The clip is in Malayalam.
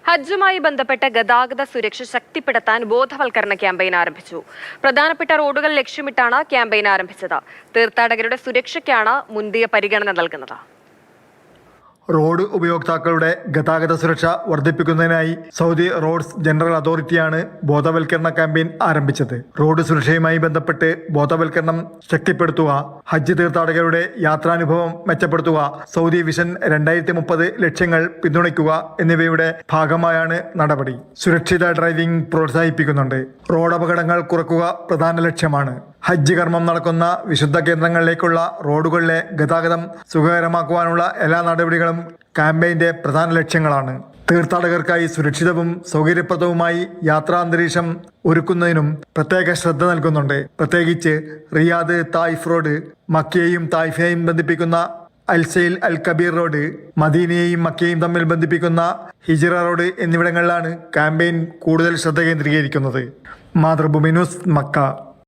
ഹജ്ജുമായി ബന്ധപ്പെട്ട ഗതാഗത സുരക്ഷ ശക്തിപ്പെടുത്താൻ ബോധവൽക്കരണ ക്യാമ്പയിൻ ആരംഭിച്ചു. പ്രധാനപ്പെട്ട റോഡുകൾ ലക്ഷ്യമിട്ടാണ് ക്യാമ്പയിൻ ആരംഭിച്ചത്. തീർത്ഥാടകരുടെ സുരക്ഷയ്ക്കാണ് മുന്തിയ പരിഗണന നൽകുന്നത്. റോഡ് ഉപയോക്താക്കളുടെ ഗതാഗത സുരക്ഷ വർദ്ധിപ്പിക്കുന്നതിനായി സൗദി റോഡ്സ് ജനറൽ അതോറിറ്റിയാണ് ബോധവൽക്കരണ ക്യാമ്പയിൻ ആരംഭിച്ചത്. റോഡ് സുരക്ഷയുമായി ബന്ധപ്പെട്ട് ബോധവൽക്കരണം ശക്തിപ്പെടുത്തുക, ഹജ്ജ് തീർത്ഥാടകരുടെ യാത്രാനുഭവം മെച്ചപ്പെടുത്തുക, സൗദി വിഷൻ 2030 ലക്ഷ്യങ്ങൾ പിന്തുണയ്ക്കുക എന്നിവയുടെ ഭാഗമായാണ് നടപടി. സുരക്ഷിത ഡ്രൈവിംഗ് പ്രോത്സാഹിപ്പിക്കുന്നുണ്ട്. റോഡ് അപകടങ്ങൾ കുറയ്ക്കുക പ്രധാന ലക്ഷ്യമാണ്. ഹജ്ജ് കർമ്മം നടക്കുന്ന വിശുദ്ധ കേന്ദ്രങ്ങളിലേക്കുള്ള റോഡുകളിലെ ഗതാഗതം സുഖകരമാക്കുവാനുള്ള എല്ലാ നടപടികളും ക്യാമ്പയിന്റെ പ്രധാന ലക്ഷ്യങ്ങളാണ്. തീർത്ഥാടകർക്കായി സുരക്ഷിതവും സൗകര്യപ്രദവുമായി യാത്രാന്തരീക്ഷം ഒരുക്കുന്നതിനും പ്രത്യേക ശ്രദ്ധ നൽകുന്നുണ്ട്. പ്രത്യേകിച്ച് റിയാദ് തായിഫ് റോഡ്, മക്കയെയും തായിഫയെയും ബന്ധിപ്പിക്കുന്ന അൽസൈൽ അൽ കബീർ റോഡ്, മദീനയെയും മക്കയെയും തമ്മിൽ ബന്ധിപ്പിക്കുന്ന ഹിജ്റ റോഡ് എന്നിവിടങ്ങളിലാണ് ക്യാമ്പയിൻ കൂടുതൽ ശ്രദ്ധ കേന്ദ്രീകരിക്കുന്നത്. Mathrubhumi news, Mecca.